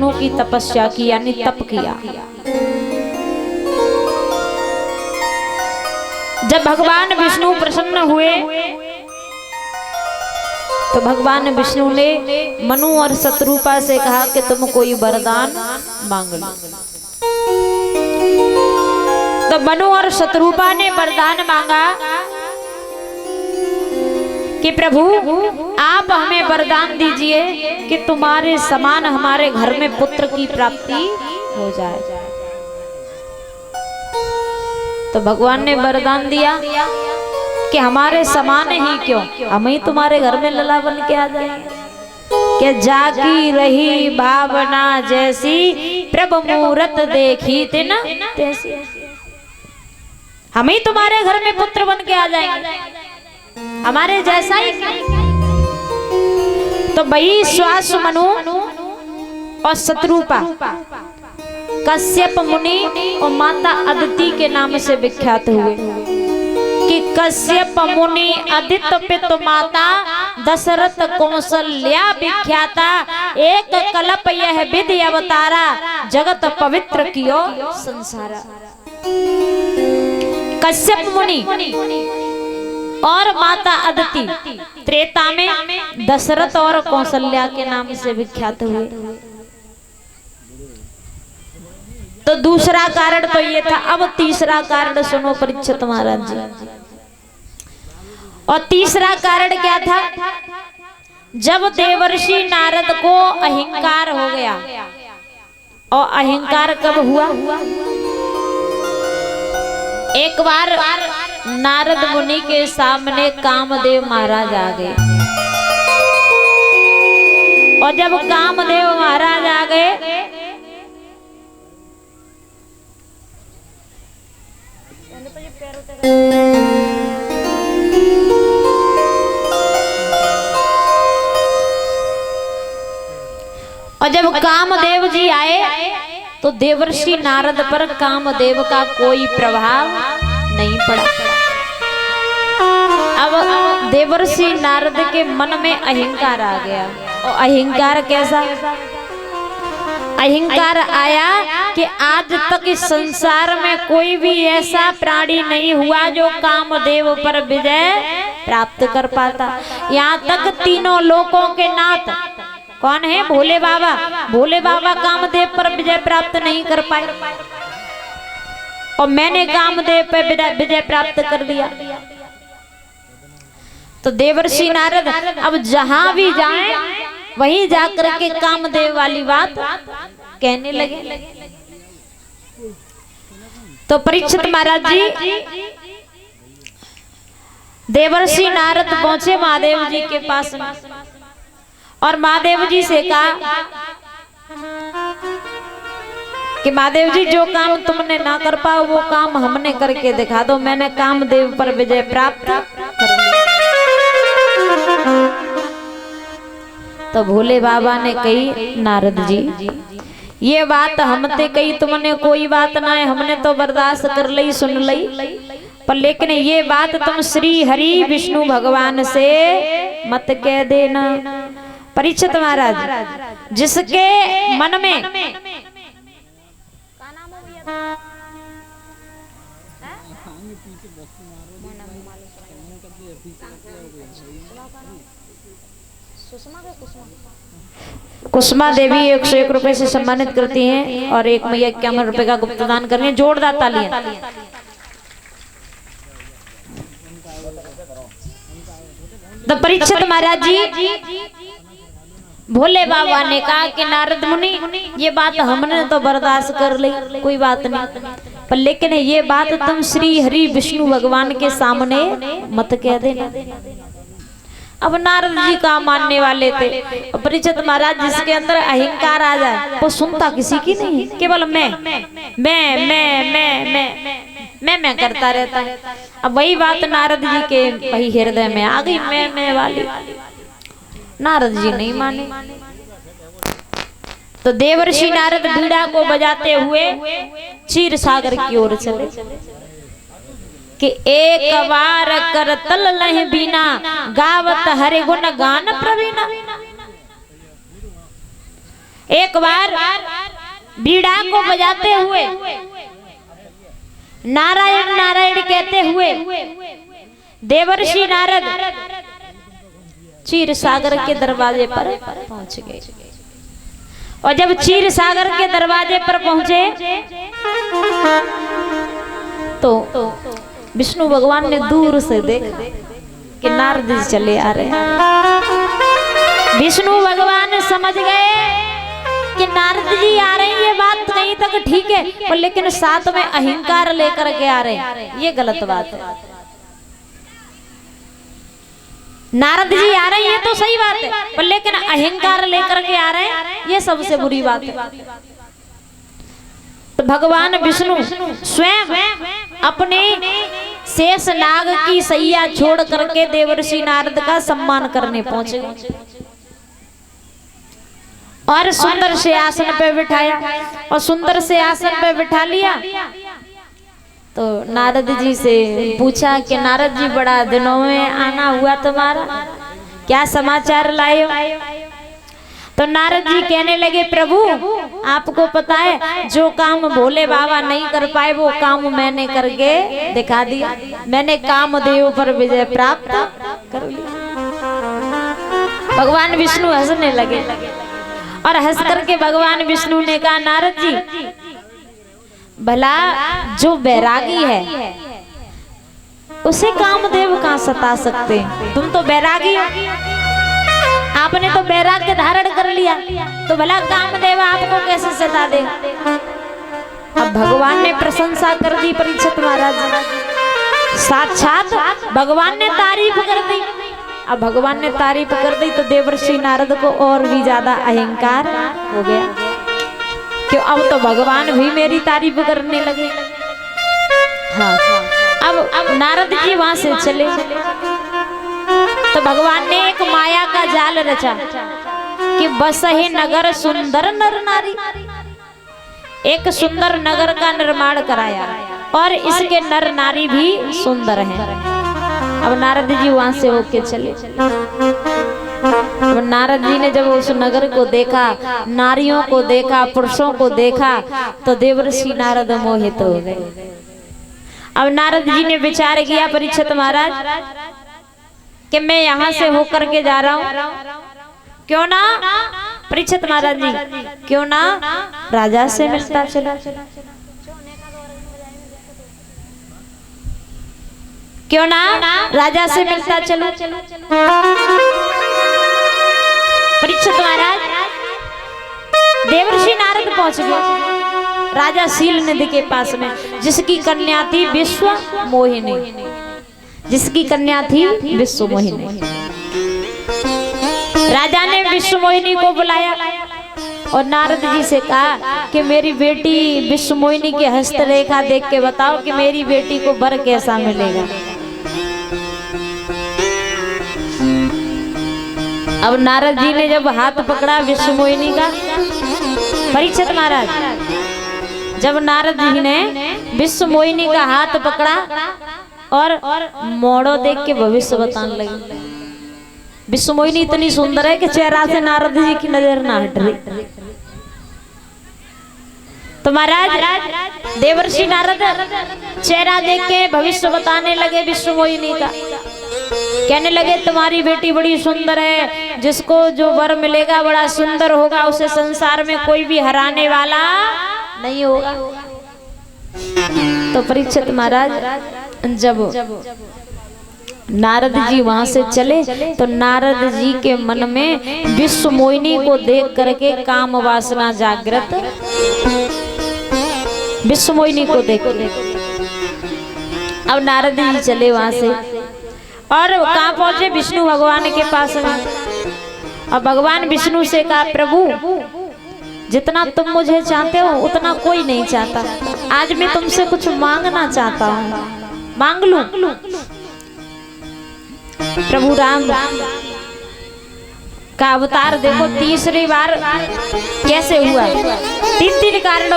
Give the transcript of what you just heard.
की तपस्या की यानी तप किया। जब भगवान विष्णु प्रसन्न हुए तो भगवान विष्णु ने मनु और शत्रुपा से कहा कि तुम कोई वरदान मांग लो। तो मनु और शत्रुपा ने वरदान मांगा कि प्रभु आप हमें वरदान दीजिए कि तुम्हारे समान हमारे घर में पुत्र की प्राप्ति हो जाए। तो भगवान ने वरदान दिया कि हमारे समान ही क्यों, हम ही तुम्हारे घर में लला बन के आ जाएंगे। कि जागी रही भावना जैसी प्रभु मूरत देखी थे ना तैसी, हम ही तुम्हारे घर में पुत्र बन के आ जाएंगे, हमारे जैसा ही। तो वही श्वास मनु और शत्रुपा कश्यप मुनि और माता अदिति के नाम से विख्यात हुए कि कश्यप मुनि अदित पितु माता दशरथ कौशल्या विख्याता, एक कल्प यह विधि अवतारा जगत पवित्र कियो संसारा। कश्यप मुनि और माता अदिति त्रेता में दशरथ और कौशल्या के नाम से विख्यात हुए। तो दूसरा कारण तो ये था। अब तीसरा कारण सुनो परीक्षित महाराज जी। और तीसरा कारण क्या था? जब देवर्षि नारद को अहंकार हो गया, और अहंकार कब हुआ? एक बार नारद मुनि के सामने कामदेव महाराज आ गए, और जब कामदेव महाराज आ गए और जब कामदेव जी आए तो देवर्षि नारद पर कामदेव का कोई प्रभाव नहीं पड़ा। अब देवर्षि नारद के मन में अहंकार आ गया। और अहंकार कैसा? अहंकार आया कि आज तक इस संसार में कोई भी ऐसा प्राणी नहीं हुआ जो कामदेव पर विजय प्राप्त कर पाता। यहाँ तक तीनों लोकों के नाथ कौन है? भोले बाबा। भोले बाबा कामदेव पर विजय प्राप्त नहीं कर पाए, और मैंने कामदेव पर विजय प्राप्त कर दिया। तो देवर्षि नारद अब जहां भी जाएं वहीं जाकर के कामदेव वाली बात कहने लगे। तो परीक्षित महाराज जी देवर्षि नारद पहुंचे महादेव जी के पास में, और महादेव जी से कहा कि महादेव जी जो काम तुमने ना कर पाओ वो काम हमने करके दिखा दो। मैंने कामदेव पर विजय प्राप्त कर लिया। तो भोले बाबा ने कही, नारद जी ये बात हमते कही तुमने कोई बात ना है, हमने तो बर्दाश्त कर ली, सुन ली, पर लेकिन ये बात तुम श्री हरि विष्णु भगवान से मत कह देना। परीक्षित महाराज जिसके मन में कुसुमा देवी 101 रुपए से सम्मानित करती हैं, और 1 मैया 51 रुपए का गुप्तदान कर रही हैं। जोरदार तालियां। तो परीक्षित महाराज जी भोले बाबा ने कहा कि नारद मुनि ये बात हमने तो बर्दाश्त कर ली, कोई बात नहीं, पर लेकिन ये बात तुम श्री हरि विष्णु भगवान के सामने मत कह देना। अब नारद जी का मानने वाले थे। परीक्षित महाराज जिसके अंदर अहंकार आ जाए वो सुनता किसी की नहीं, केवल मैं करता रहता है। अब वही बात नारद जी के वही हृदय में आ गई, मैं वाली। नारद जी नहीं माने। तो देवर्षि नारद बीड़ा को बजाते हुए क्षीर सागर की ओर चले कि एक बार कर तल लह बीना गावत हरि गुण गान प्रवीणा। एक बार बीड़ा को बजाते हुए नारायण नारायण कहते हुए देवर्षि नारद क्षीर सागर के दरवाजे पर पहुंच गए। और जब क्षीर सागर के दरवाजे पर पहुंचे तो विष्णु भगवान ने दूर से देखा कि नारद जी चले आ रहे हैं। विष्णु भगवान समझ गए कि नारद जी आ रहे हैं, ये बात कहीं तक ठीक है, पर लेकिन साथ में अहंकार लेकर के आ रहे हैं, ये गलत बात है। नारद जी आ रहे हैं तो सही बात है, पर लेकिन अहंकार लेकर के आ रहे हैं, ये सबसे बुरी बात है। तो भगवान विष्णु स्वयं अपने शेष नाग की सैया छोड़ करके देवर्षि नारद का सम्मान करने पहुंचे और सुंदर से आसन पे बिठाया। और सुंदर से आसन पे बिठा लिया तो नारद जी से पूछा कि नारद जी बड़ा दिनों में आना हुआ तुम्हारा, क्या समाचार लाए हो? तो नारद जी कहने लगे प्रभु आपको पता है जो काम भोले बाबा नहीं कर पाए वो काम मैंने करके दिखा दिया, मैंने कामदेव पर विजय प्राप्त कर लिया। भगवान विष्णु हंसने लगे और हंस करके भगवान विष्णु ने कहा नारद जी भला जो बैरागी है उसे कामदेव कहां सता सकते, तुम तो बैरागी हो, आपने तो बैराग्य धारण कर लिया, तो भला कामदेव आपको कैसे सता दे। अब भगवान ने प्रशंसा कर दी परीक्षित महाराज, साक्षात भगवान ने तारीफ कर दी। अब भगवान ने तारीफ कर दी तो देवर्षि नारद को और भी ज्यादा अहंकार हो गया, क्यों अब तो भगवान भी मेरी तारीफ करने लगे। हाँ, अब नारद जी वहां से चले तो भगवान ने एक माया का जाल रचा कि बस ही नगर सुंदर नर नारी, एक सुंदर नगर का निर्माण कराया और इसके नर नारी भी सुंदर हैं। अब नारद जी वहां से होके चले। अब नारद जी ने जब उस नगर को देखा, नारियों को देखा, पुरुषों को देखा तो देवर्षि नारद मोहित हो गए। अब नारद जी ने विचार किया परीक्षित महाराज कि मैं यहाँ से होकर के जा रहा हूँ, क्यों ना परीक्षित महाराज जी क्यों ना राजा से मिलता चला, क्यों ना राजा से मिलता चलो। परीक्षित महाराज देवर्षि नारद पहुंच गए राजा शील निधि के पास में, जिसकी कन्या थी विश्व मोहिनी, जिसकी कन्या थी विश्व मोहिनी। राजा ने विश्व मोहिनी को बुलाया और नारद जी से कहा कि मेरी बेटी विश्व मोहिनी की हस्तरेखा देख के बताओ कि मेरी बेटी को वर कैसा मिलेगा। अब नारद जी ने जब हाथ पकड़ा विश्व मोहिनी का, परीक्षित महाराज जब नारद जी ने विश्व मोहिनी का हाथ पकड़ा और मोड़ो देख के भविष्य बताने लगी। विश्व मोहिनी इतनी सुंदर है कि चेहरा से नारद जी की नजर ना हट रही। तो महाराज देवर्षि नारद चेहरा देख के भविष्य बताने लगे विश्व मोहिनी का, कहने लगे तुम्हारी बेटी बड़ी सुंदर है, जिसको जो वर मिलेगा बड़ा सुंदर होगा, उसे संसार में कोई भी हराने वाला नहीं होगा। तो परीक्षित महाराज जब नारद जी वहां से चले तो नारद जी के मन में विश्व मोहिनी को देख करके काम वासना जागृत, विश्व मोहिनी को देख के। अब नारद जी चले वहां से और कहाँ पहुंचे विष्णु भगवान के पास में। अब भगवान विष्णु से कहा प्रभु जितना तुम मुझे चाहते हो उतना कोई नहीं चाहता, आज मैं तुमसे कुछ मांगना चाहता हूँ, मांग लूं। प्रभु राम का अवतार देखो तीसरी बार कैसे हुआ, तीन कारणों